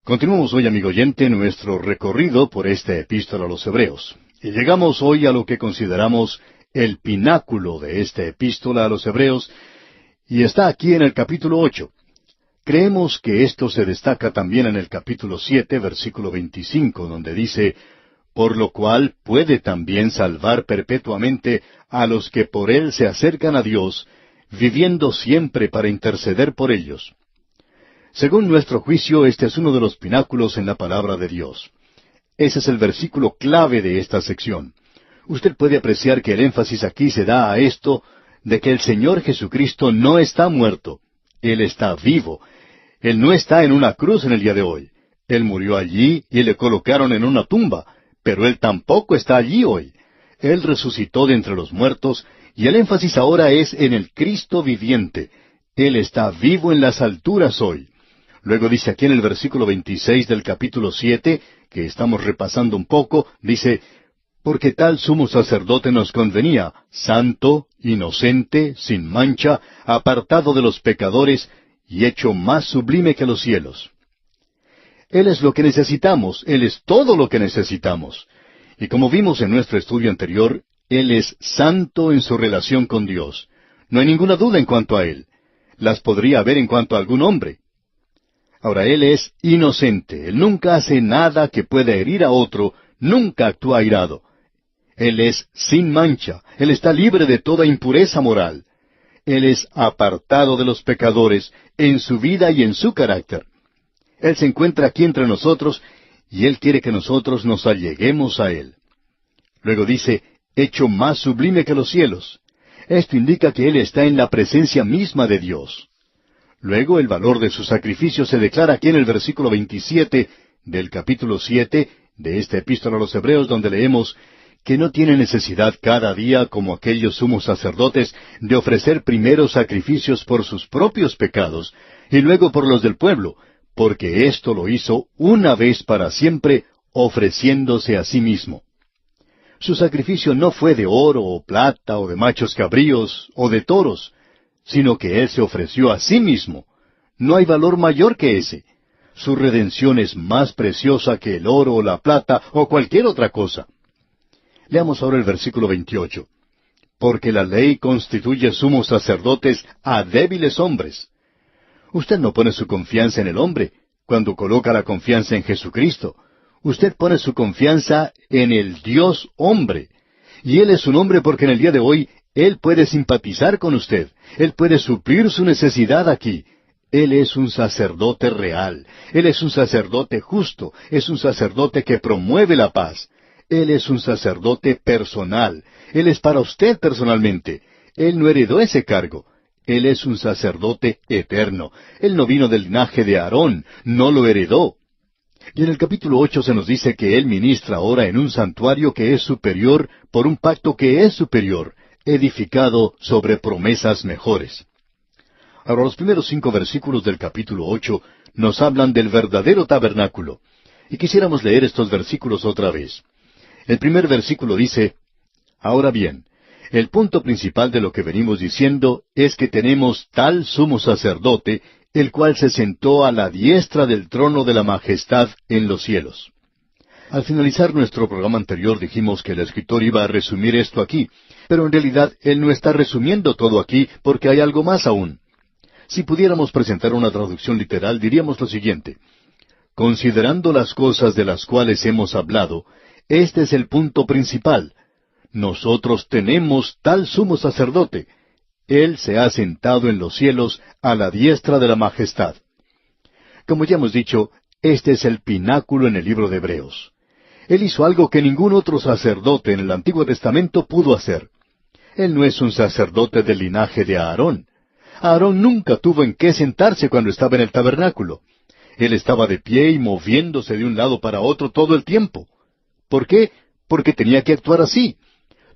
Continuamos hoy, amigo oyente, nuestro recorrido por esta epístola a los Hebreos. Y llegamos hoy a lo que consideramos el pináculo de esta epístola a los Hebreos, y está aquí en el capítulo 8. Creemos que esto se destaca también en el capítulo 7, versículo 25, donde dice, por lo cual puede también salvar perpetuamente a los que por él se acercan a Dios, viviendo siempre para interceder por ellos. Según nuestro juicio, este es uno de los pináculos en la palabra de Dios. Ese es el versículo clave de esta sección. Usted puede apreciar que el énfasis aquí se da a esto de que el Señor Jesucristo no está muerto. Él está vivo. Él no está en una cruz en el día de hoy. Él murió allí y le colocaron en una tumba, pero Él tampoco está allí hoy. Él resucitó de entre los muertos y el énfasis ahora es en el Cristo viviente. Él está vivo en las alturas hoy. Luego dice aquí en el versículo 26 del capítulo 7, que estamos repasando un poco, dice, porque tal sumo sacerdote nos convenía, santo, inocente, sin mancha, apartado de los pecadores, y hecho más sublime que los cielos. Él es lo que necesitamos, Él es todo lo que necesitamos. Y como vimos en nuestro estudio anterior, Él es santo en su relación con Dios. No hay ninguna duda en cuanto a Él. Las podría haber en cuanto a algún hombre. Ahora, Él es inocente. Él nunca hace nada que pueda herir a otro, nunca actúa airado. Él es sin mancha. Él está libre de toda impureza moral. Él es apartado de los pecadores en su vida y en su carácter. Él se encuentra aquí entre nosotros y Él quiere que nosotros nos alleguemos a Él. Luego dice, hecho más sublime que los cielos. Esto indica que Él está en la presencia misma de Dios. Luego el valor de su sacrificio se declara aquí en el versículo 27 del capítulo 7 de esta epístola a los Hebreos, donde leemos que no tiene necesidad cada día, como aquellos sumos sacerdotes, de ofrecer primero sacrificios por sus propios pecados y luego por los del pueblo, porque esto lo hizo una vez para siempre, ofreciéndose a sí mismo. Su sacrificio no fue de oro o plata o de machos cabríos o de toros, sino que Él se ofreció a sí mismo. No hay valor mayor que ese. Su redención es más preciosa que el oro o la plata o cualquier otra cosa. Leamos ahora el versículo 28. Porque la ley constituye sumos sacerdotes a débiles hombres. Usted no pone su confianza en el hombre cuando coloca la confianza en Jesucristo. Usted pone su confianza en el Dios hombre. Y Él es un hombre porque en el día de hoy Él puede simpatizar con usted. Él puede suplir su necesidad aquí. Él es un sacerdote real. Él es un sacerdote justo. Es un sacerdote que promueve la paz. Él es un sacerdote personal. Él es para usted personalmente. Él no heredó ese cargo. Él es un sacerdote eterno. Él no vino del linaje de Aarón, no lo heredó. Y en el capítulo 8 se nos dice que Él ministra ahora en un santuario que es superior por un pacto que es superior, edificado sobre promesas mejores. Ahora, los primeros 5 versículos del capítulo 8 nos hablan del verdadero tabernáculo. Y quisiéramos leer estos versículos otra vez. El primer versículo dice, ahora bien, el punto principal de lo que venimos diciendo es que tenemos tal sumo sacerdote, el cual se sentó a la diestra del trono de la majestad en los cielos. Al finalizar nuestro programa anterior dijimos que el escritor iba a resumir esto aquí, pero en realidad él no está resumiendo todo aquí porque hay algo más aún. Si pudiéramos presentar una traducción literal diríamos lo siguiente, considerando las cosas de las cuales hemos hablado, este es el punto principal. Nosotros tenemos tal sumo sacerdote. Él se ha sentado en los cielos a la diestra de la majestad. Como ya hemos dicho, este es el pináculo en el libro de Hebreos. Él hizo algo que ningún otro sacerdote en el Antiguo Testamento pudo hacer. Él no es un sacerdote del linaje de Aarón. Aarón nunca tuvo en qué sentarse cuando estaba en el tabernáculo. Él estaba de pie y moviéndose de un lado para otro todo el tiempo. ¿Por qué? Porque tenía que actuar así.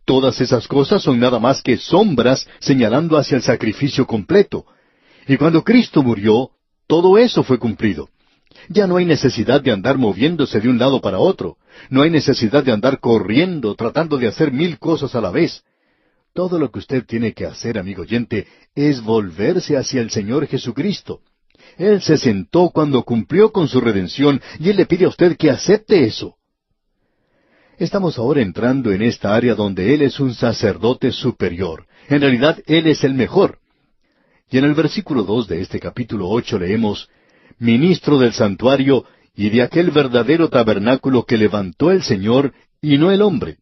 Todas esas cosas son nada más que sombras señalando hacia el sacrificio completo. Y cuando Cristo murió, todo eso fue cumplido. Ya no hay necesidad de andar moviéndose de un lado para otro. No hay necesidad de andar corriendo, tratando de hacer 1000 cosas a la vez. Todo lo que usted tiene que hacer, amigo oyente, es volverse hacia el Señor Jesucristo. Él se sentó cuando cumplió con su redención y Él le pide a usted que acepte eso. Estamos ahora entrando en esta área donde Él es un sacerdote superior. En realidad, Él es el mejor. Y en el versículo 2 de este capítulo 8 leemos, ministro del santuario y de aquel verdadero tabernáculo que levantó el Señor y no el hombre.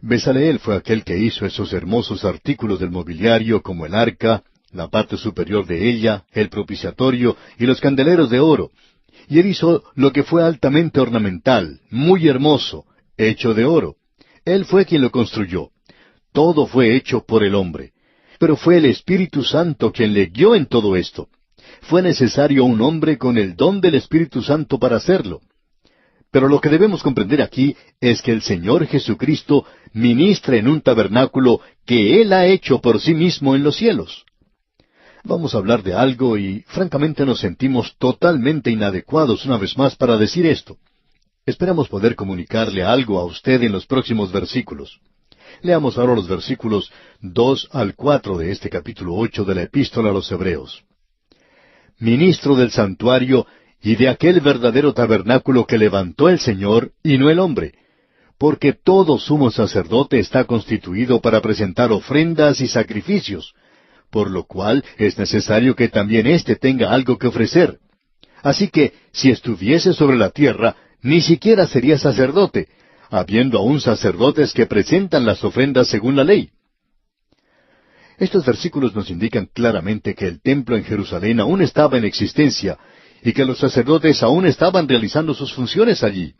Bezaleel fue aquel que hizo esos hermosos artículos del mobiliario como el arca, la parte superior de ella, el propiciatorio y los candeleros de oro. Y él hizo lo que fue altamente ornamental, muy hermoso, hecho de oro. Él fue quien lo construyó. Todo fue hecho por el hombre. Pero fue el Espíritu Santo quien le guió en todo esto. Fue necesario un hombre con el don del Espíritu Santo para hacerlo. Pero lo que debemos comprender aquí es que el Señor Jesucristo ministra en un tabernáculo que Él ha hecho por sí mismo en los cielos. Vamos a hablar de algo y francamente nos sentimos totalmente inadecuados una vez más para decir esto. Esperamos poder comunicarle algo a usted en los próximos versículos. Leamos ahora los versículos 2 al 4 de este capítulo 8 de la Epístola a los Hebreos. Ministro del santuario y de aquel verdadero tabernáculo que levantó el Señor y no el hombre, porque todo sumo sacerdote está constituido para presentar ofrendas y sacrificios, por lo cual es necesario que también éste tenga algo que ofrecer. Así que, si estuviese sobre la tierra, ni siquiera sería sacerdote, habiendo aún sacerdotes que presentan las ofrendas según la ley. Estos versículos nos indican claramente que el templo en Jerusalén aún estaba en existencia, y que los sacerdotes aún estaban realizando sus funciones allí.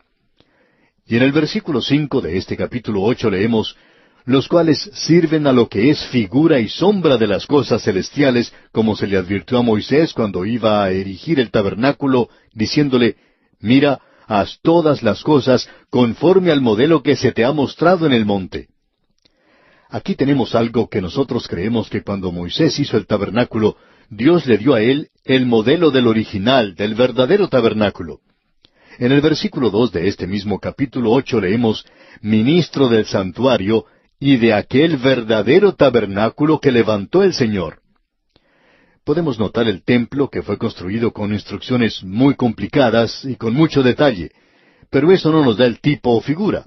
Y en el versículo 5 de este capítulo 8 leemos, los cuales sirven a lo que es figura y sombra de las cosas celestiales, como se le advirtió a Moisés cuando iba a erigir el tabernáculo, diciéndole, mira, haz todas las cosas conforme al modelo que se te ha mostrado en el monte. Aquí tenemos algo que nosotros creemos que cuando Moisés hizo el tabernáculo, Dios le dio a él el modelo del original, del verdadero tabernáculo. En el versículo 2 de este mismo capítulo 8 leemos, ministro del santuario y de aquel verdadero tabernáculo que levantó el Señor. Podemos notar el templo que fue construido con instrucciones muy complicadas y con mucho detalle, pero eso no nos da el tipo o figura.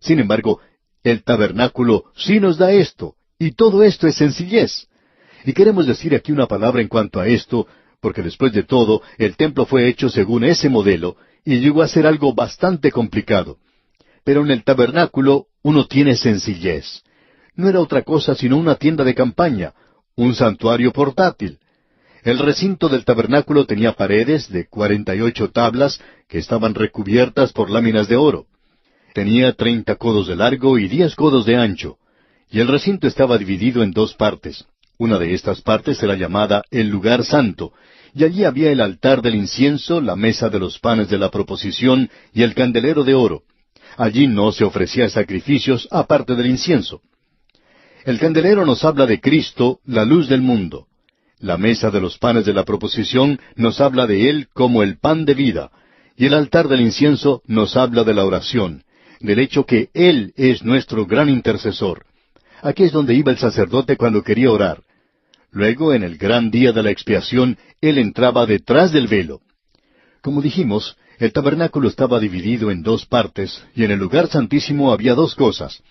Sin embargo, el tabernáculo sí nos da esto, y todo esto es sencillez. Y queremos decir aquí una palabra en cuanto a esto, porque después de todo, el templo fue hecho según ese modelo, y llegó a ser algo bastante complicado. Pero en el tabernáculo uno tiene sencillez. No era otra cosa sino una tienda de campaña, un santuario portátil. El recinto del tabernáculo tenía paredes de 48 tablas que estaban recubiertas por láminas de oro. Tenía 30 codos de largo y 10 codos de ancho. Y el recinto estaba dividido en dos partes. Una de estas partes era llamada el lugar santo, y allí había el altar del incienso, la mesa de los panes de la proposición y el candelero de oro. Allí no se ofrecía sacrificios aparte del incienso. El candelero nos habla de Cristo, la luz del mundo. La mesa de los panes de la proposición nos habla de Él como el pan de vida, y el altar del incienso nos habla de la oración, del hecho que Él es nuestro gran intercesor. Aquí es donde iba el sacerdote cuando quería orar. Luego, en el gran día de la expiación, Él entraba detrás del velo. Como dijimos, el tabernáculo estaba dividido en dos partes, y en el lugar santísimo había dos cosas.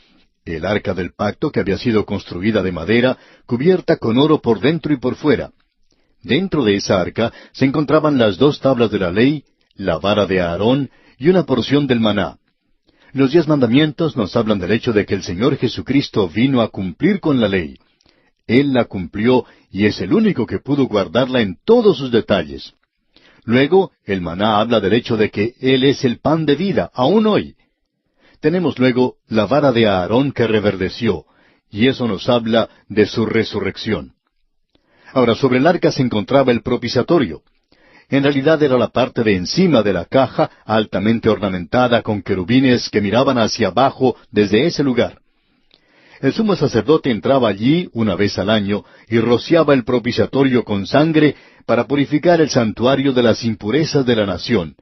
El arca del pacto, que había sido construida de madera, cubierta con oro por dentro y por fuera. Dentro de esa arca se encontraban las dos tablas de la ley, la vara de Aarón y una porción del maná. Los 10 mandamientos nos hablan del hecho de que el Señor Jesucristo vino a cumplir con la ley. Él la cumplió y es el único que pudo guardarla en todos sus detalles. Luego, el maná habla del hecho de que Él es el pan de vida, aún hoy. Tenemos luego la vara de Aarón que reverdeció, y eso nos habla de su resurrección. Ahora, sobre el arca se encontraba el propiciatorio. En realidad era la parte de encima de la caja, altamente ornamentada con querubines que miraban hacia abajo desde ese lugar. El sumo sacerdote entraba allí una vez al año y rociaba el propiciatorio con sangre para purificar el santuario de las impurezas de la nación.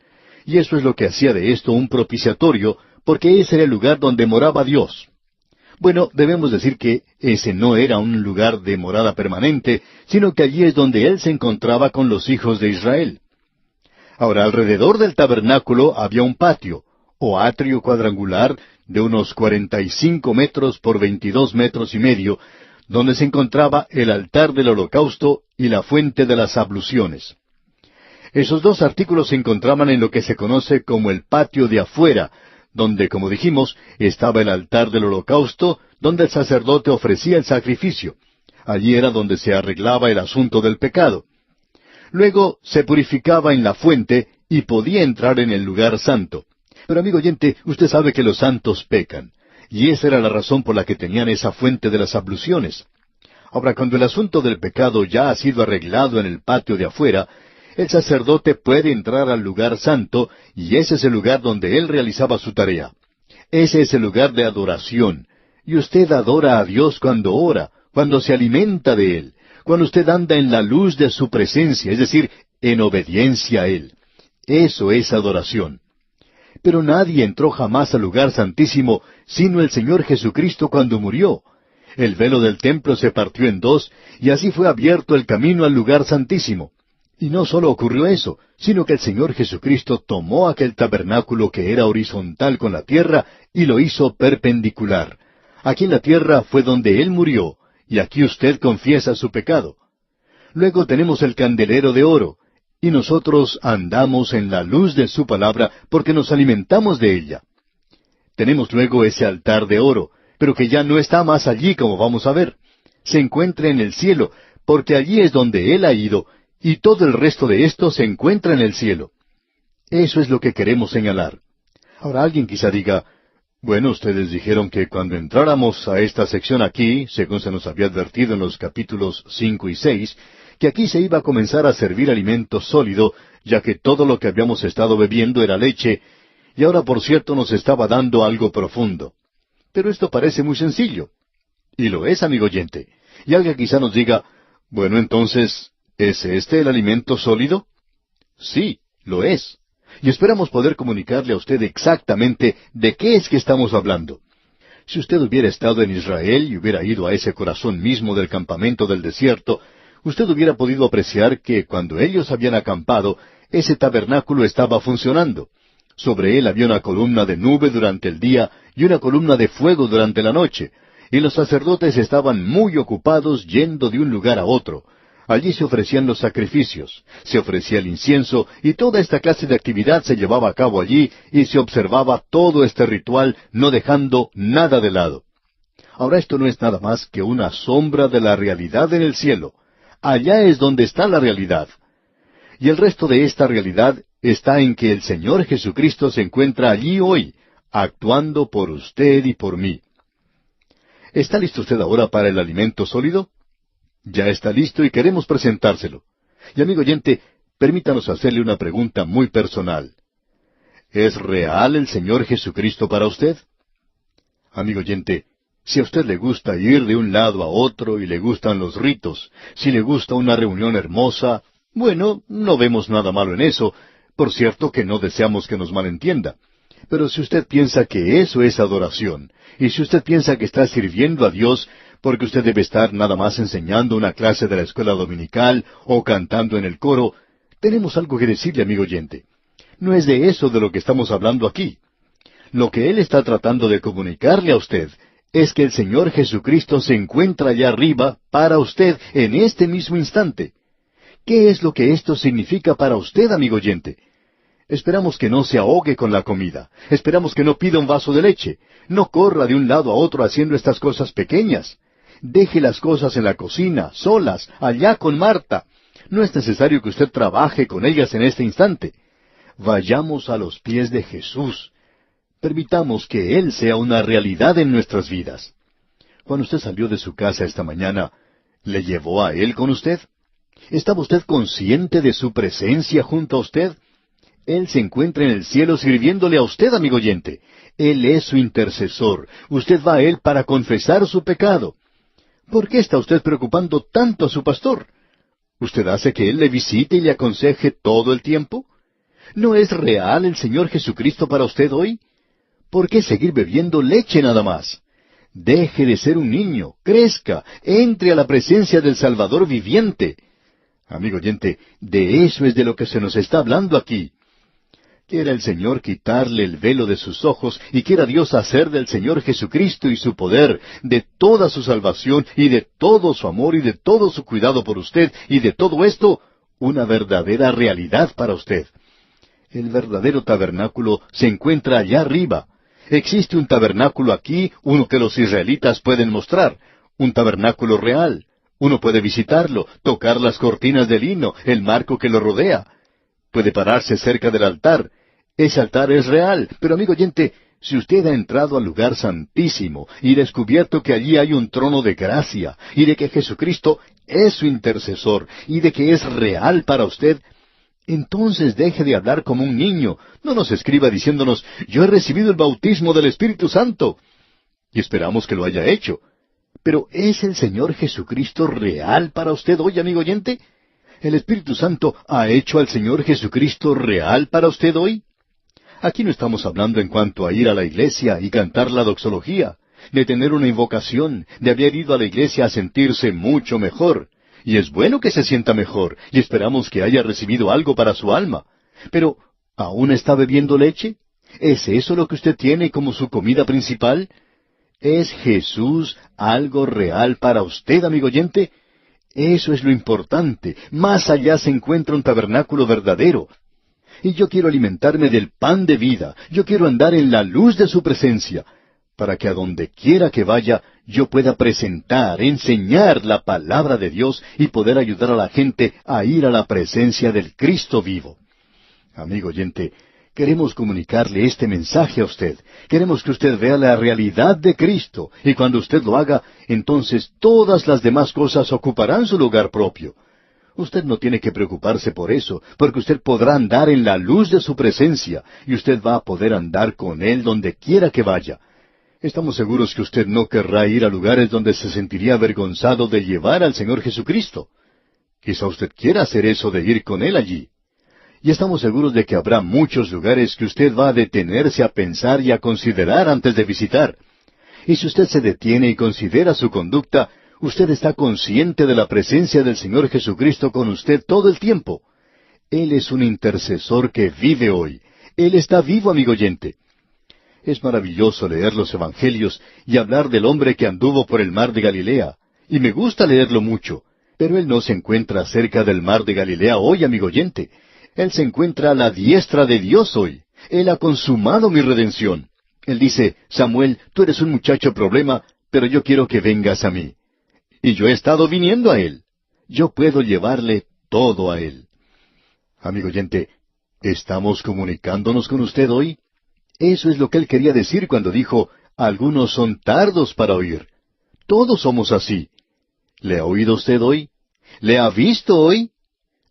Y eso es lo que hacía de esto un propiciatorio, porque ese era el lugar donde moraba Dios. Bueno, debemos decir que ese no era un lugar de morada permanente, sino que allí es donde Él se encontraba con los hijos de Israel. Ahora, alrededor del tabernáculo había un patio, o atrio cuadrangular, de unos 45 metros por 22 metros y medio, donde se encontraba el altar del holocausto y la fuente de las abluciones. Esos dos artículos se encontraban en lo que se conoce como el patio de afuera, donde, como dijimos, estaba el altar del holocausto, donde el sacerdote ofrecía el sacrificio. Allí era donde se arreglaba el asunto del pecado. Luego se purificaba en la fuente y podía entrar en el lugar santo. Pero amigo oyente, usted sabe que los santos pecan, y esa era la razón por la que tenían esa fuente de las abluciones. Ahora, cuando el asunto del pecado ya ha sido arreglado en el patio de afuera, el sacerdote puede entrar al lugar santo, y ese es el lugar donde él realizaba su tarea. Ese es el lugar de adoración, y usted adora a Dios cuando ora, cuando se alimenta de Él, cuando usted anda en la luz de su presencia, es decir, en obediencia a Él. Eso es adoración. Pero nadie entró jamás al lugar santísimo, sino el Señor Jesucristo cuando murió. El velo del templo se partió en dos, y así fue abierto el camino al lugar santísimo. Y no solo ocurrió eso, sino que el Señor Jesucristo tomó aquel tabernáculo que era horizontal con la tierra y lo hizo perpendicular. Aquí en la tierra fue donde Él murió, y aquí usted confiesa su pecado. Luego tenemos el candelero de oro, y nosotros andamos en la luz de su palabra porque nos alimentamos de ella. Tenemos luego ese altar de oro, pero que ya no está más allí como vamos a ver. Se encuentra en el cielo, porque allí es donde Él ha ido, y todo el resto de esto se encuentra en el cielo. Eso es lo que queremos señalar. Ahora alguien quizá diga, bueno, ustedes dijeron que cuando entráramos a esta sección aquí, según se nos había advertido en los capítulos 5 y 6, que aquí se iba a comenzar a servir alimento sólido, ya que todo lo que habíamos estado bebiendo era leche, y ahora por cierto nos estaba dando algo profundo. Pero esto parece muy sencillo. Y lo es, amigo oyente. Y alguien quizá nos diga, bueno, entonces, ¿es este el alimento sólido? Sí, lo es. Y esperamos poder comunicarle a usted exactamente de qué es que estamos hablando. Si usted hubiera estado en Israel y hubiera ido a ese corazón mismo del campamento del desierto, usted hubiera podido apreciar que cuando ellos habían acampado, ese tabernáculo estaba funcionando. Sobre él había una columna de nube durante el día y una columna de fuego durante la noche, y los sacerdotes estaban muy ocupados yendo de un lugar a otro. Allí se ofrecían los sacrificios, se ofrecía el incienso, y toda esta clase de actividad se llevaba a cabo allí, y se observaba todo este ritual, no dejando nada de lado. Ahora esto no es nada más que una sombra de la realidad en el cielo. Allá es donde está la realidad. Y el resto de esta realidad está en que el Señor Jesucristo se encuentra allí hoy, actuando por usted y por mí. ¿Está listo usted ahora para el alimento sólido? Ya está listo y queremos presentárselo. Y amigo oyente, permítanos hacerle una pregunta muy personal. ¿Es real el Señor Jesucristo para usted? Amigo oyente, si a usted le gusta ir de un lado a otro y le gustan los ritos, si le gusta una reunión hermosa, bueno, no vemos nada malo en eso. Por cierto que no deseamos que nos malentienda. Pero si usted piensa que eso es adoración, y si usted piensa que está sirviendo a Dios, porque usted debe estar nada más enseñando una clase de la escuela dominical o cantando en el coro, tenemos algo que decirle, amigo oyente. No es de eso de lo que estamos hablando aquí. Lo que Él está tratando de comunicarle a usted es que el Señor Jesucristo se encuentra allá arriba para usted en este mismo instante. ¿Qué es lo que esto significa para usted, amigo oyente? Esperamos que no se ahogue con la comida. Esperamos que no pida un vaso de leche. No corra de un lado a otro haciendo estas cosas pequeñas. Deje las cosas en la cocina, solas, allá con Marta. No es necesario que usted trabaje con ellas en este instante. Vayamos a los pies de Jesús. Permitamos que Él sea una realidad en nuestras vidas. Cuando usted salió de su casa esta mañana, ¿le llevó a Él con usted? ¿Estaba usted consciente de su presencia junto a usted? Él se encuentra en el cielo sirviéndole a usted, amigo oyente. Él es su intercesor. Usted va a Él para confesar su pecado. ¿Por qué está usted preocupando tanto a su pastor? ¿Usted hace que Él le visite y le aconseje todo el tiempo? ¿No es real el Señor Jesucristo para usted hoy? ¿Por qué seguir bebiendo leche nada más? Deje de ser un niño, crezca, entre a la presencia del Salvador viviente. Amigo oyente, de eso es de lo que se nos está hablando aquí. Quiera el Señor quitarle el velo de sus ojos y quiera Dios hacer del Señor Jesucristo y su poder, de toda su salvación y de todo su amor y de todo su cuidado por usted y de todo esto, una verdadera realidad para usted. El verdadero tabernáculo se encuentra allá arriba. Existe un tabernáculo aquí, uno que los israelitas pueden mostrar, un tabernáculo real. Uno puede visitarlo, tocar las cortinas de lino, el marco que lo rodea. Puede pararse cerca del altar. Ese altar es real, pero amigo oyente, si usted ha entrado al lugar santísimo y descubierto que allí hay un trono de gracia y de que Jesucristo es su intercesor y de que es real para usted, entonces deje de hablar como un niño. No nos escriba diciéndonos, yo he recibido el bautismo del Espíritu Santo. Y esperamos que lo haya hecho. Pero ¿es el Señor Jesucristo real para usted hoy, amigo oyente? ¿El Espíritu Santo ha hecho al Señor Jesucristo real para usted hoy? Aquí no estamos hablando en cuanto a ir a la iglesia y cantar la doxología, de tener una invocación, de haber ido a la iglesia a sentirse mucho mejor. Y es bueno que se sienta mejor, y esperamos que haya recibido algo para su alma. Pero, ¿aún está bebiendo leche? ¿Es eso lo que usted tiene como su comida principal? ¿Es Jesús algo real para usted, amigo oyente? Eso es lo importante. Más allá se encuentra un tabernáculo verdadero. Y yo quiero alimentarme del pan de vida. Yo quiero andar en la luz de su presencia, para que a donde quiera que vaya, yo pueda presentar, enseñar la palabra de Dios y poder ayudar a la gente a ir a la presencia del Cristo vivo. Amigo oyente, queremos comunicarle este mensaje a usted. Queremos que usted vea la realidad de Cristo, y cuando usted lo haga, entonces todas las demás cosas ocuparán su lugar propio. Usted no tiene que preocuparse por eso, porque usted podrá andar en la luz de su presencia, y usted va a poder andar con Él donde quiera que vaya. Estamos seguros que usted no querrá ir a lugares donde se sentiría avergonzado de llevar al Señor Jesucristo. Quizá usted quiera hacer eso de ir con Él allí. Y estamos seguros de que habrá muchos lugares que usted va a detenerse a pensar y a considerar antes de visitar. Y si usted se detiene y considera su conducta, usted está consciente de la presencia del Señor Jesucristo con usted todo el tiempo. Él es un intercesor que vive hoy. Él está vivo, amigo oyente. Es maravilloso leer los Evangelios y hablar del hombre que anduvo por el mar de Galilea. Y me gusta leerlo mucho. Pero él no se encuentra cerca del mar de Galilea hoy, amigo oyente. Él se encuentra a la diestra de Dios hoy. Él ha consumado mi redención. Él dice, Samuel, tú eres un muchacho problema, pero yo quiero que vengas a mí. Y yo he estado viniendo a Él. Yo puedo llevarle todo a Él. Amigo oyente, ¿estamos comunicándonos con usted hoy? Eso es lo que Él quería decir cuando dijo, algunos son tardos para oír. Todos somos así. ¿Le ha oído usted hoy? ¿Le ha visto hoy?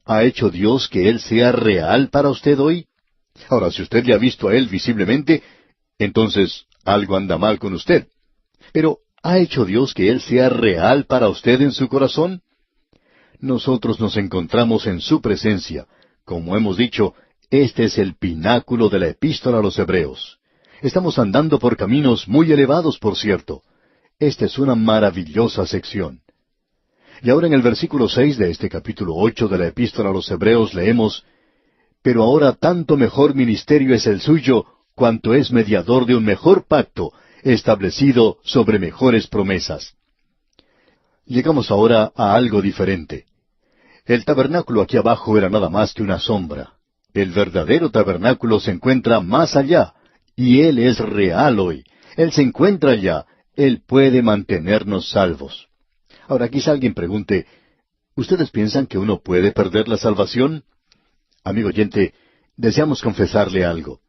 ¿Ha hecho Dios que Él sea real para usted hoy? Ahora, si usted le ha visto a Él visiblemente, entonces algo anda mal con usted. Pero, ¿ha hecho Dios que Él sea real para usted en su corazón? Nosotros nos encontramos en su presencia. Como hemos dicho, este es el pináculo de la epístola a los Hebreos. Estamos andando por caminos muy elevados, por cierto. Esta es una maravillosa sección. Y ahora en el versículo 6 de este capítulo 8 de la epístola a los Hebreos leemos, «Pero ahora tanto mejor ministerio es el suyo, cuanto es mediador de un mejor pacto, establecido sobre mejores promesas». Llegamos ahora a algo diferente. El tabernáculo aquí abajo era nada más que una sombra. El verdadero tabernáculo se encuentra más allá, y Él es real hoy. Él se encuentra allá. Él puede mantenernos salvos. Ahora quizá alguien pregunte, ¿ustedes piensan que uno puede perder la salvación? Amigo oyente, deseamos confesarle algo.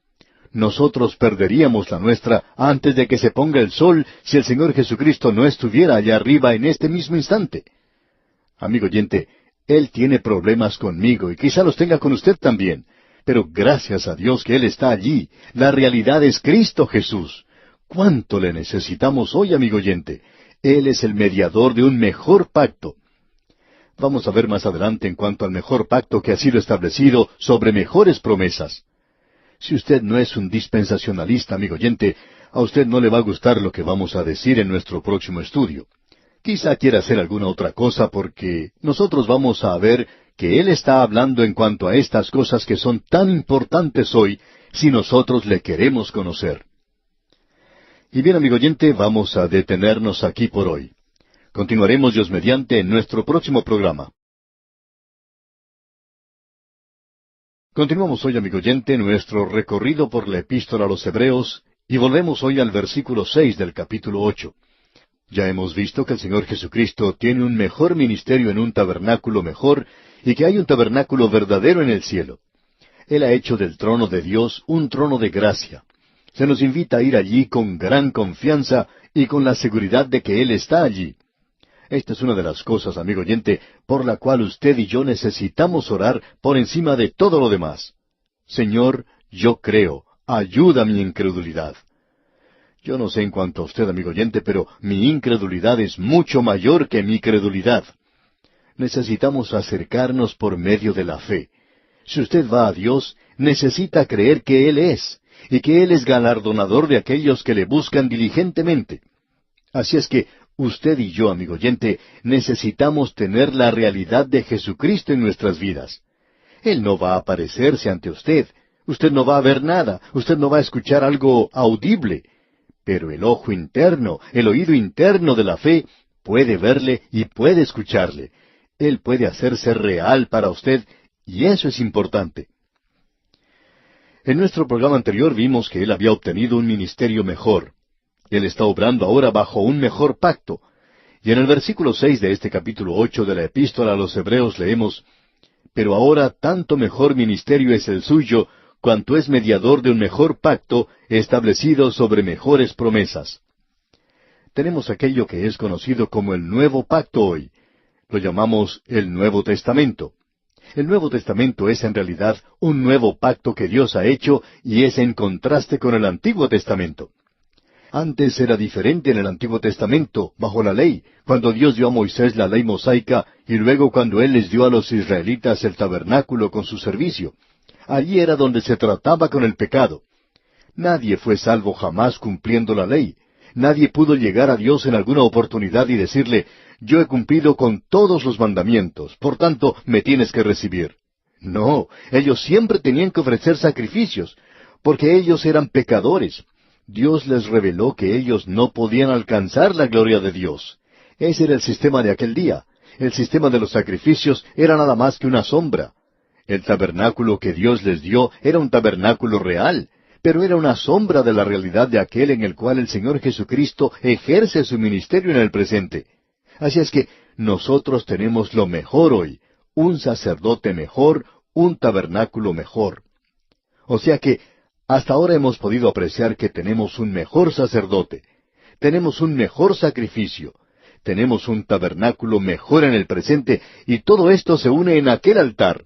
Nosotros perderíamos la nuestra antes de que se ponga el sol si el Señor Jesucristo no estuviera allá arriba en este mismo instante. Amigo oyente, Él tiene problemas conmigo y quizá los tenga con usted también. Pero gracias a Dios que Él está allí. La realidad es Cristo Jesús. ¿Cuánto le necesitamos hoy, amigo oyente? Él es el mediador de un mejor pacto. Vamos a ver más adelante en cuanto al mejor pacto que ha sido establecido sobre mejores promesas. Si usted no es un dispensacionalista, amigo oyente, a usted no le va a gustar lo que vamos a decir en nuestro próximo estudio. Quizá quiera hacer alguna otra cosa porque nosotros vamos a ver que Él está hablando en cuanto a estas cosas que son tan importantes hoy si nosotros le queremos conocer. Y bien, amigo oyente, vamos a detenernos aquí por hoy. Continuaremos, Dios mediante, en nuestro próximo programa. Continuamos hoy, amigo oyente, nuestro recorrido por la Epístola a los Hebreos, y volvemos hoy al versículo 6 del capítulo 8. Ya hemos visto que el Señor Jesucristo tiene un mejor ministerio en un tabernáculo mejor, y que hay un tabernáculo verdadero en el cielo. Él ha hecho del trono de Dios un trono de gracia. Se nos invita a ir allí con gran confianza y con la seguridad de que Él está allí. Esta es una de las cosas, amigo oyente, por la cual usted y yo necesitamos orar por encima de todo lo demás. Señor, yo creo, ayuda mi incredulidad. Yo no sé en cuanto a usted, amigo oyente, pero mi incredulidad es mucho mayor que mi credulidad. Necesitamos acercarnos por medio de la fe. Si usted va a Dios, necesita creer que Él es, y que Él es galardonador de aquellos que le buscan diligentemente. Así es que usted y yo, amigo oyente, necesitamos tener la realidad de Jesucristo en nuestras vidas. Él no va a aparecerse ante usted. Usted no va a ver nada. Usted no va a escuchar algo audible. Pero el ojo interno, el oído interno de la fe, puede verle y puede escucharle. Él puede hacerse real para usted, y eso es importante. En nuestro programa anterior vimos que Él había obtenido un ministerio mejor. Él está obrando ahora bajo un mejor pacto. Y en el versículo 6 de este capítulo 8 de la Epístola a los Hebreos leemos, «Pero ahora tanto mejor ministerio es el suyo, cuanto es mediador de un mejor pacto establecido sobre mejores promesas». Tenemos aquello que es conocido como el Nuevo Pacto hoy. Lo llamamos el Nuevo Testamento. El Nuevo Testamento es en realidad un nuevo pacto que Dios ha hecho y es en contraste con el Antiguo Testamento. Antes era diferente en el Antiguo Testamento, bajo la ley, cuando Dios dio a Moisés la ley mosaica y luego cuando Él les dio a los israelitas el tabernáculo con su servicio. Allí era donde se trataba con el pecado. Nadie fue salvo jamás cumpliendo la ley. Nadie pudo llegar a Dios en alguna oportunidad y decirle, «Yo he cumplido con todos los mandamientos, por tanto me tienes que recibir». No, ellos siempre tenían que ofrecer sacrificios, porque ellos eran pecadores. Dios les reveló que ellos no podían alcanzar la gloria de Dios. Ese era el sistema de aquel día. El sistema de los sacrificios era nada más que una sombra. El tabernáculo que Dios les dio era un tabernáculo real, pero era una sombra de la realidad de aquel en el cual el Señor Jesucristo ejerce su ministerio en el presente. Así es que nosotros tenemos lo mejor hoy, un sacerdote mejor, un tabernáculo mejor. O sea que hasta ahora hemos podido apreciar que tenemos un mejor sacerdote, tenemos un mejor sacrificio, tenemos un tabernáculo mejor en el presente, y todo esto se une en aquel altar.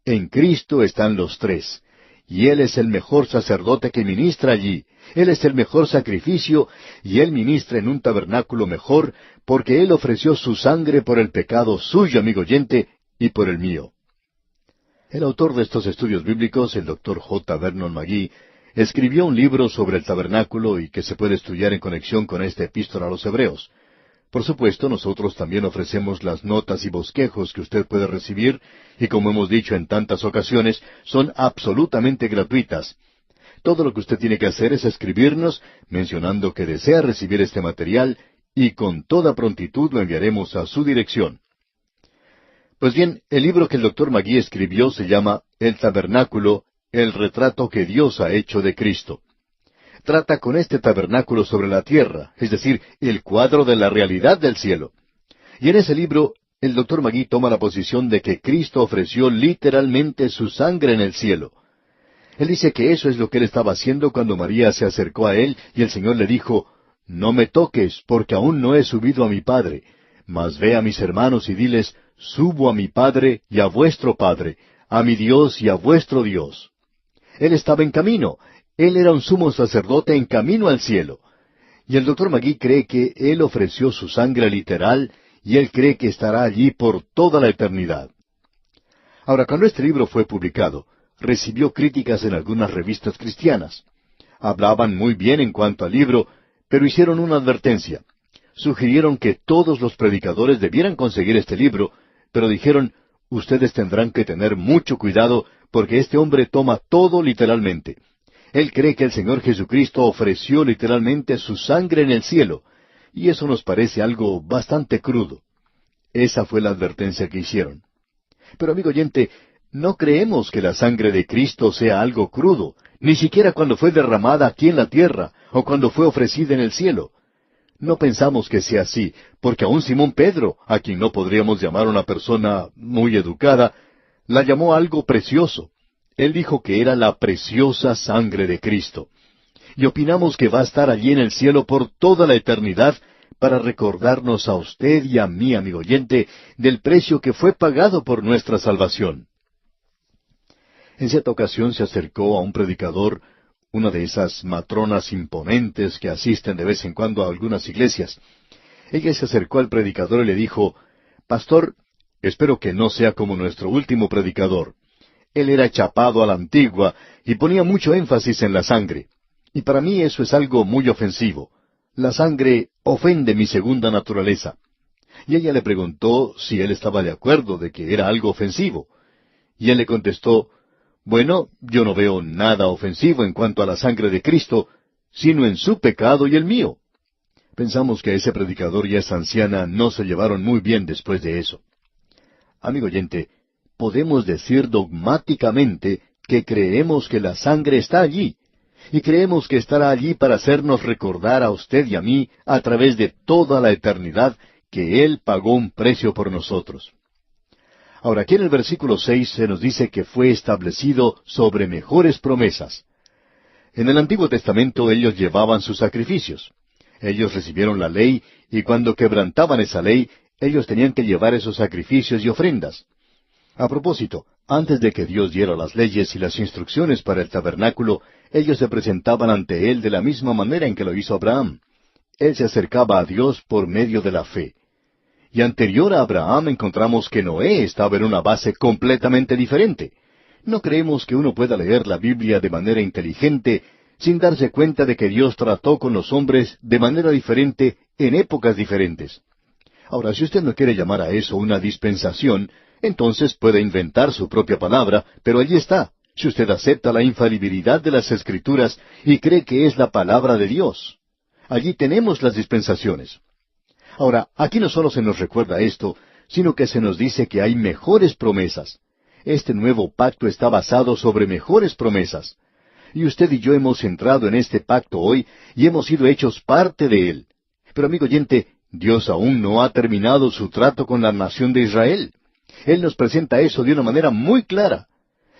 En Cristo están los tres, y Él es el mejor sacerdote que ministra allí, Él es el mejor sacrificio, y Él ministra en un tabernáculo mejor, porque Él ofreció su sangre por el pecado suyo, amigo oyente, y por el mío. El autor de estos estudios bíblicos, el Dr. J. Vernon McGee, escribió un libro sobre el tabernáculo y que se puede estudiar en conexión con esta epístola a los Hebreos. Por supuesto, nosotros también ofrecemos las notas y bosquejos que usted puede recibir, y como hemos dicho en tantas ocasiones, son absolutamente gratuitas. Todo lo que usted tiene que hacer es escribirnos, mencionando que desea recibir este material, y con toda prontitud lo enviaremos a su dirección. Pues bien, el libro que el Dr. McGee escribió se llama El Tabernáculo, el retrato que Dios ha hecho de Cristo. Trata con este tabernáculo sobre la tierra, es decir, el cuadro de la realidad del cielo. Y en ese libro, el Dr. McGee toma la posición de que Cristo ofreció literalmente su sangre en el cielo. Él dice que eso es lo que él estaba haciendo cuando María se acercó a él y el Señor le dijo, «No me toques, porque aún no he subido a mi Padre, mas ve a mis hermanos y diles, subo a mi Padre y a vuestro Padre, a mi Dios y a vuestro Dios». Él estaba en camino. Él era un sumo sacerdote en camino al cielo. Y el Dr. McGee cree que Él ofreció su sangre literal y Él cree que estará allí por toda la eternidad. Ahora, cuando este libro fue publicado, recibió críticas en algunas revistas cristianas. Hablaban muy bien en cuanto al libro, pero hicieron una advertencia. Sugirieron que todos los predicadores debieran conseguir este libro, pero dijeron, ustedes tendrán que tener mucho cuidado porque este hombre toma todo literalmente. Él cree que el Señor Jesucristo ofreció literalmente su sangre en el cielo, y eso nos parece algo bastante crudo. Esa fue la advertencia que hicieron. Pero amigo oyente, no creemos que la sangre de Cristo sea algo crudo, ni siquiera cuando fue derramada aquí en la tierra, o cuando fue ofrecida en el cielo. No pensamos que sea así, porque aun Simón Pedro, a quien no podríamos llamar una persona muy educada, la llamó algo precioso. Él dijo que era la preciosa sangre de Cristo. Y opinamos que va a estar allí en el cielo por toda la eternidad para recordarnos a usted y a mí, amigo oyente, del precio que fue pagado por nuestra salvación. En cierta ocasión se acercó a un predicador, una de esas matronas imponentes que asisten de vez en cuando a algunas iglesias. Ella se acercó al predicador y le dijo, «Pastor, espero que no sea como nuestro último predicador. Él era chapado a la antigua y ponía mucho énfasis en la sangre. Y para mí eso es algo muy ofensivo. La sangre ofende mi segunda naturaleza». Y ella le preguntó si él estaba de acuerdo de que era algo ofensivo. Y él le contestó, «Bueno, yo no veo nada ofensivo en cuanto a la sangre de Cristo, sino en su pecado y el mío». Pensamos que ese predicador y esa anciana no se llevaron muy bien después de eso. Amigo oyente, podemos decir dogmáticamente que creemos que la sangre está allí, y creemos que estará allí para hacernos recordar a usted y a mí, a través de toda la eternidad, que Él pagó un precio por nosotros. Ahora, aquí en el versículo 6 se nos dice que fue establecido sobre mejores promesas. En el Antiguo Testamento ellos llevaban sus sacrificios. Ellos recibieron la ley, y cuando quebrantaban esa ley, ellos tenían que llevar esos sacrificios y ofrendas. A propósito, antes de que Dios diera las leyes y las instrucciones para el tabernáculo, ellos se presentaban ante Él de la misma manera en que lo hizo Abraham. Él se acercaba a Dios por medio de la fe. Y anterior a Abraham encontramos que Noé estaba en una base completamente diferente. No creemos que uno pueda leer la Biblia de manera inteligente sin darse cuenta de que Dios trató con los hombres de manera diferente en épocas diferentes. Ahora, si usted no quiere llamar a eso una dispensación, entonces puede inventar su propia palabra, pero allí está, si usted acepta la infalibilidad de las Escrituras y cree que es la palabra de Dios. Allí tenemos las dispensaciones. Ahora, aquí no solo se nos recuerda esto, sino que se nos dice que hay mejores promesas. Este nuevo pacto está basado sobre mejores promesas. Y usted y yo hemos entrado en este pacto hoy y hemos sido hechos parte de él. Pero amigo oyente, Dios aún no ha terminado su trato con la nación de Israel. Él nos presenta eso de una manera muy clara.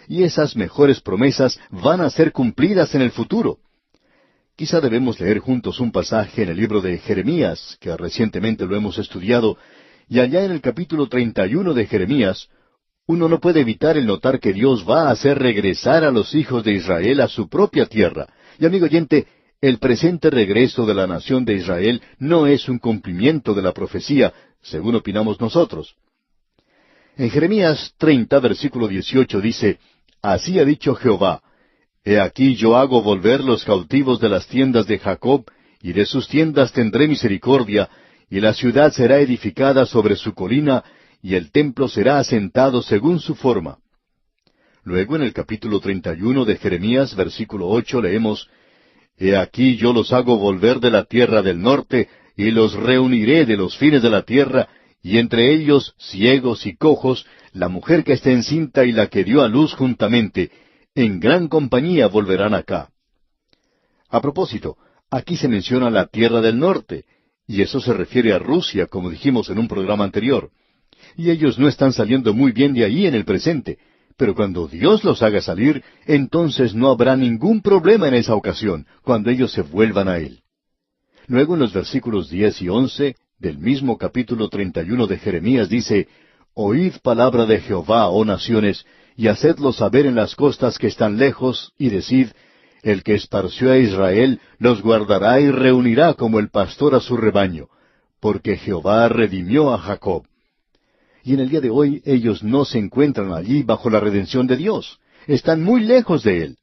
Y esas mejores promesas van a ser cumplidas en el futuro. Quizá debemos leer juntos un pasaje en el libro de Jeremías, que recientemente lo hemos estudiado, y allá en el capítulo 31 de Jeremías, uno no puede evitar el notar que Dios va a hacer regresar a los hijos de Israel a su propia tierra. Y amigo oyente, el presente regreso de la nación de Israel no es un cumplimiento de la profecía, según opinamos nosotros. En Jeremías 30, versículo 18 dice, «Así ha dicho Jehová, He aquí yo hago volver los cautivos de las tiendas de Jacob, y de sus tiendas tendré misericordia, y la ciudad será edificada sobre su colina, y el templo será asentado según su forma». Luego en el capítulo 31 de Jeremías, versículo 8, leemos, «He aquí yo los hago volver de la tierra del norte, y los reuniré de los fines de la tierra, y entre ellos ciegos y cojos, la mujer que está encinta y la que dio a luz juntamente, en gran compañía volverán acá». A propósito, aquí se menciona la tierra del norte, y eso se refiere a Rusia, como dijimos en un programa anterior. Y ellos no están saliendo muy bien de ahí en el presente, pero cuando Dios los haga salir, entonces no habrá ningún problema en esa ocasión, cuando ellos se vuelvan a Él. Luego en los versículos 10 y 11 del mismo capítulo 31 de Jeremías dice, «Oíd palabra de Jehová, oh naciones, y hacedlo saber en las costas que están lejos, y decid, el que esparció a Israel los guardará y reunirá como el pastor a su rebaño, porque Jehová redimió a Jacob». Y en el día de hoy ellos no se encuentran allí bajo la redención de Dios. Están muy lejos de Él.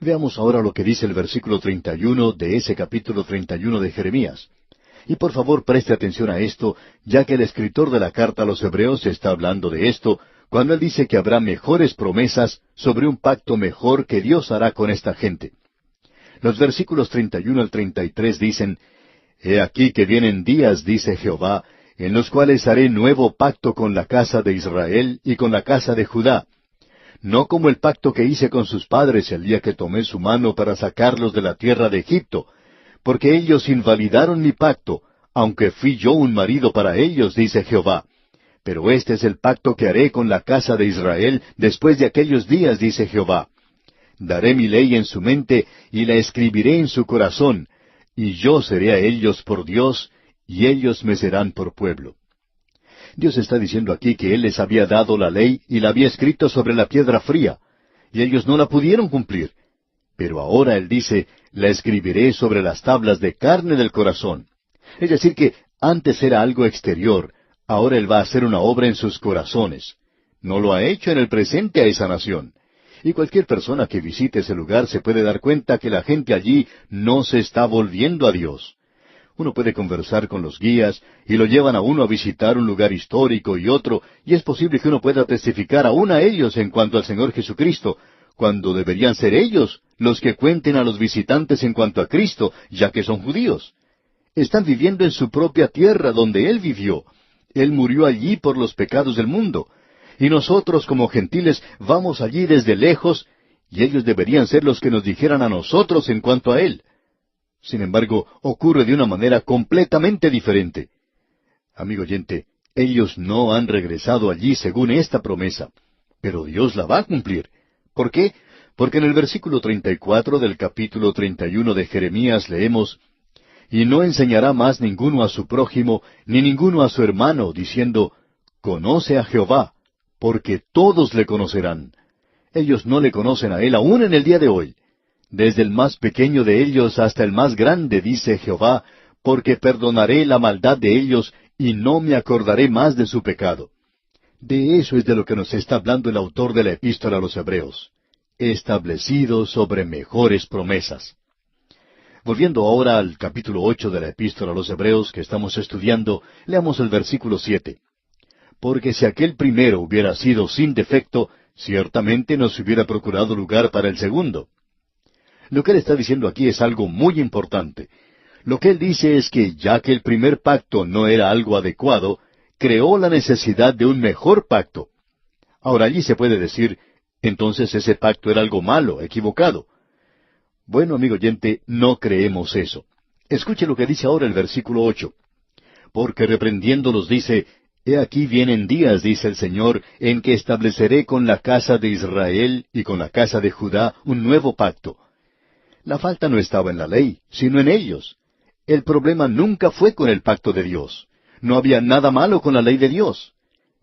Veamos ahora lo que dice el versículo 31 de ese capítulo 31 de Jeremías. Y por favor preste atención a esto, ya que el escritor de la carta a los Hebreos está hablando de esto, cuando él dice que habrá mejores promesas sobre un pacto mejor que Dios hará con esta gente. Los versículos 31 al 33 dicen, He aquí que vienen días, dice Jehová, en los cuales haré nuevo pacto con la casa de Israel y con la casa de Judá, no como el pacto que hice con sus padres el día que tomé su mano para sacarlos de la tierra de Egipto, porque ellos invalidaron mi pacto, aunque fui yo un marido para ellos, dice Jehová. Pero este es el pacto que haré con la casa de Israel después de aquellos días, dice Jehová. Daré mi ley en su mente y la escribiré en su corazón, y yo seré a ellos por Dios, y ellos me serán por pueblo. Dios está diciendo aquí que Él les había dado la ley y la había escrito sobre la piedra fría, y ellos no la pudieron cumplir. Pero ahora Él dice, la escribiré sobre las tablas de carne del corazón. Es decir que antes era algo exterior, ahora Él va a hacer una obra en sus corazones. No lo ha hecho en el presente a esa nación. Y cualquier persona que visite ese lugar se puede dar cuenta que la gente allí no se está volviendo a Dios. Uno puede conversar con los guías y lo llevan a uno a visitar un lugar histórico y otro, y es posible que uno pueda testificar aún a ellos en cuanto al Señor Jesucristo, cuando deberían ser ellos los que cuenten a los visitantes en cuanto a Cristo, ya que son judíos. Están viviendo en su propia tierra donde Él vivió. Él murió allí por los pecados del mundo. Y nosotros como gentiles vamos allí desde lejos, y ellos deberían ser los que nos dijeran a nosotros en cuanto a Él. Sin embargo, ocurre de una manera completamente diferente. Amigo oyente, ellos no han regresado allí según esta promesa, pero Dios la va a cumplir. ¿Por qué? Porque en el versículo 34 del capítulo 31 de Jeremías leemos, Y no enseñará más ninguno a su prójimo, ni ninguno a su hermano, diciendo, Conoce a Jehová, porque todos le conocerán. Ellos no le conocen a Él aún en el día de hoy. Desde el más pequeño de ellos hasta el más grande, dice Jehová, porque perdonaré la maldad de ellos y no me acordaré más de su pecado. De eso es de lo que nos está hablando el autor de la epístola a los Hebreos, establecido sobre mejores promesas. Volviendo ahora al capítulo 8 de la epístola a los Hebreos que estamos estudiando, leamos el versículo 7. Porque si aquel primero hubiera sido sin defecto, ciertamente nos hubiera procurado lugar para el segundo. Lo que él está diciendo aquí es algo muy importante. Lo que él dice es que ya que el primer pacto no era algo adecuado, creó la necesidad de un mejor pacto. Ahora allí se puede decir, entonces ese pacto era algo malo, equivocado. Bueno, amigo oyente, no creemos eso. Escuche lo que dice ahora el versículo 8. Porque reprendiéndolos dice, He aquí vienen días, dice el Señor, en que estableceré con la casa de Israel y con la casa de Judá un nuevo pacto. La falta no estaba en la ley, sino en ellos. El problema nunca fue con el pacto de Dios. No había nada malo con la ley de Dios.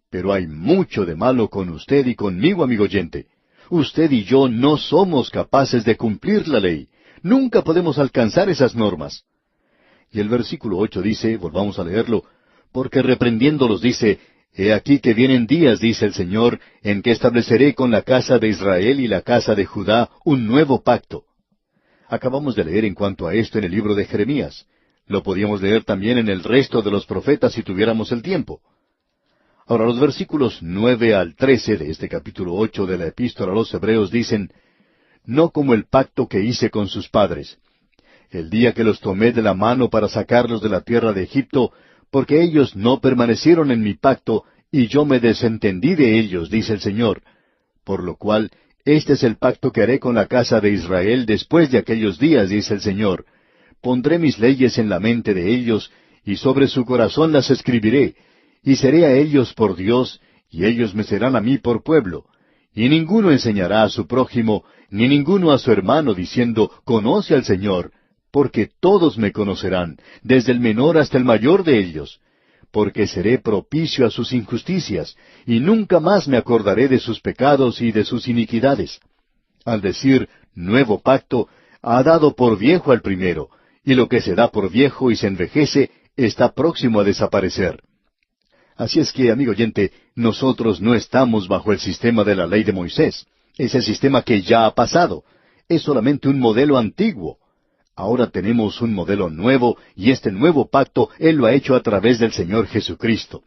Pero hay mucho de malo con usted y conmigo, amigo oyente. Usted y yo no somos capaces de cumplir la ley. Nunca podemos alcanzar esas normas. Y el versículo 8 dice, volvamos a leerlo, porque reprendiéndolos dice, He aquí que vienen días, dice el Señor, en que estableceré con la casa de Israel y la casa de Judá un nuevo pacto. Acabamos de leer en cuanto a esto en el libro de Jeremías. Lo podíamos leer también en el resto de los profetas si tuviéramos el tiempo. Ahora, los versículos 9 al 13 de este capítulo 8 de la epístola a los Hebreos dicen, No como el pacto que hice con sus padres, el día que los tomé de la mano para sacarlos de la tierra de Egipto, porque ellos no permanecieron en mi pacto, y yo me desentendí de ellos, dice el Señor. Por lo cual, este es el pacto que haré con la casa de Israel después de aquellos días, dice el Señor. Pondré mis leyes en la mente de ellos, y sobre su corazón las escribiré, y seré a ellos por Dios, y ellos me serán a mí por pueblo. Y ninguno enseñará a su prójimo, ni ninguno a su hermano, diciendo, Conoce al Señor, porque todos me conocerán, desde el menor hasta el mayor de ellos. Porque seré propicio a sus injusticias, y nunca más me acordaré de sus pecados y de sus iniquidades. Al decir nuevo pacto, ha dado por viejo al primero, y lo que se da por viejo y se envejece está próximo a desaparecer. Así es que, amigo oyente, nosotros no estamos bajo el sistema de la ley de Moisés. Es el sistema que ya ha pasado. es solamente un modelo antiguo. Ahora tenemos un modelo nuevo, y este nuevo pacto Él lo ha hecho a través del Señor Jesucristo.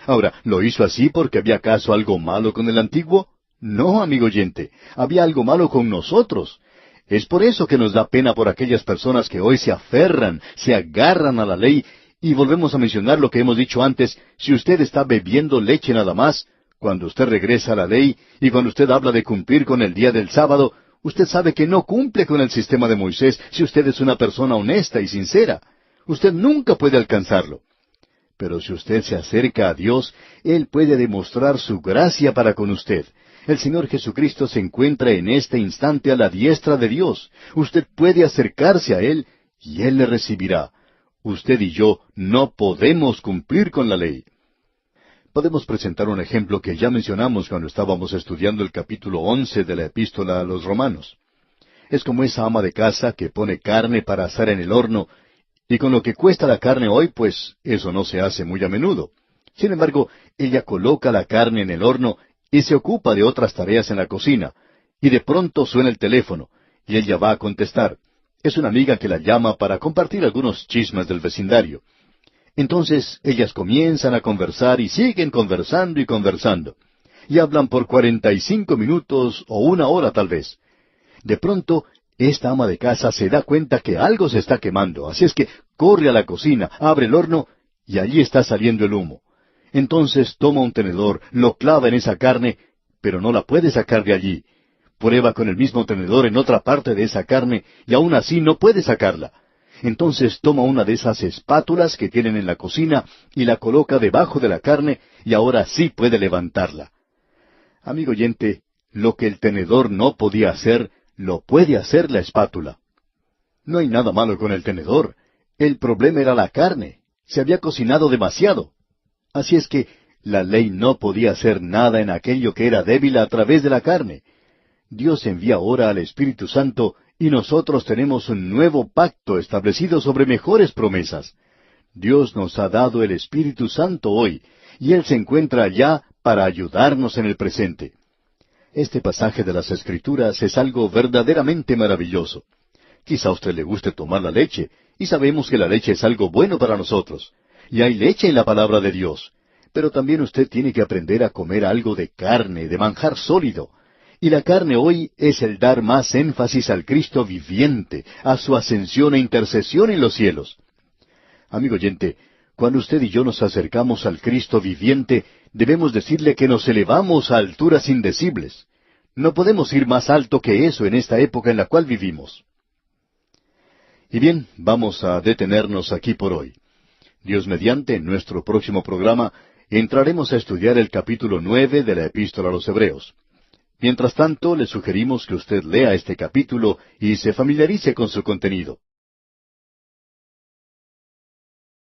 Ahora, ¿lo hizo así porque había acaso algo malo con el antiguo? No, amigo oyente, había algo malo con nosotros. Es por eso que nos da pena por aquellas personas que hoy se aferran, se agarran a la ley, y volvemos a mencionar lo que hemos dicho antes: si usted está bebiendo leche nada más, cuando usted regresa a la ley, y cuando usted habla de cumplir con el día del sábado, usted sabe que no cumple con el sistema de Moisés si usted es una persona honesta y sincera. Usted nunca puede alcanzarlo. Pero si usted se acerca a Dios, Él puede demostrar su gracia para con usted. El Señor Jesucristo se encuentra en este instante a la diestra de Dios. Usted puede acercarse a Él y Él le recibirá. Usted y yo no podemos cumplir con la ley. Podemos presentar un ejemplo que ya mencionamos cuando estábamos estudiando el capítulo 11 de la Epístola a los Romanos. Es como esa ama de casa que pone carne para asar en el horno, y con lo que cuesta la carne hoy, pues eso no se hace muy a menudo. Sin embargo, ella coloca la carne en el horno y se ocupa de otras tareas en la cocina, y de pronto suena el teléfono, y ella va a contestar. Es una amiga que la llama para compartir algunos chismes del vecindario. Entonces ellas comienzan a conversar y siguen conversando y conversando. Y hablan por 45 minutos o una hora tal vez. De pronto, esta ama de casa se da cuenta que algo se está quemando, así es que corre a la cocina, abre el horno y allí está saliendo el humo. Entonces toma un tenedor, lo clava en esa carne, pero no la puede sacar de allí. Prueba con el mismo tenedor en otra parte de esa carne y aún así no puede sacarla. Entonces toma una de esas espátulas que tienen en la cocina y la coloca debajo de la carne y ahora sí puede levantarla. Amigo oyente, lo que el tenedor no podía hacer, lo puede hacer la espátula. No hay nada malo con el tenedor. El problema era la carne. Se había cocinado demasiado. Así es que la ley no podía hacer nada en aquello que era débil a través de la carne. Dios envía ahora al Espíritu Santo y nosotros tenemos un nuevo pacto establecido sobre mejores promesas. Dios nos ha dado el Espíritu Santo hoy, y Él se encuentra allá para ayudarnos en el presente. Este pasaje de las Escrituras es algo verdaderamente maravilloso. Quizá a usted le guste tomar la leche, y sabemos que la leche es algo bueno para nosotros. Y hay leche en la palabra de Dios. Pero también usted tiene que aprender a comer algo de carne, de manjar sólido. Y la carne hoy es el dar más énfasis al Cristo viviente, a su ascensión e intercesión en los cielos. Amigo oyente, cuando usted y yo nos acercamos al Cristo viviente, debemos decirle que nos elevamos a alturas indecibles. No podemos ir más alto que eso en esta época en la cual vivimos. Y bien, vamos a detenernos aquí por hoy. Dios mediante, en nuestro próximo programa, entraremos a estudiar el capítulo 9 de la Epístola a los Hebreos. Mientras tanto, le sugerimos que usted lea este capítulo y se familiarice con su contenido.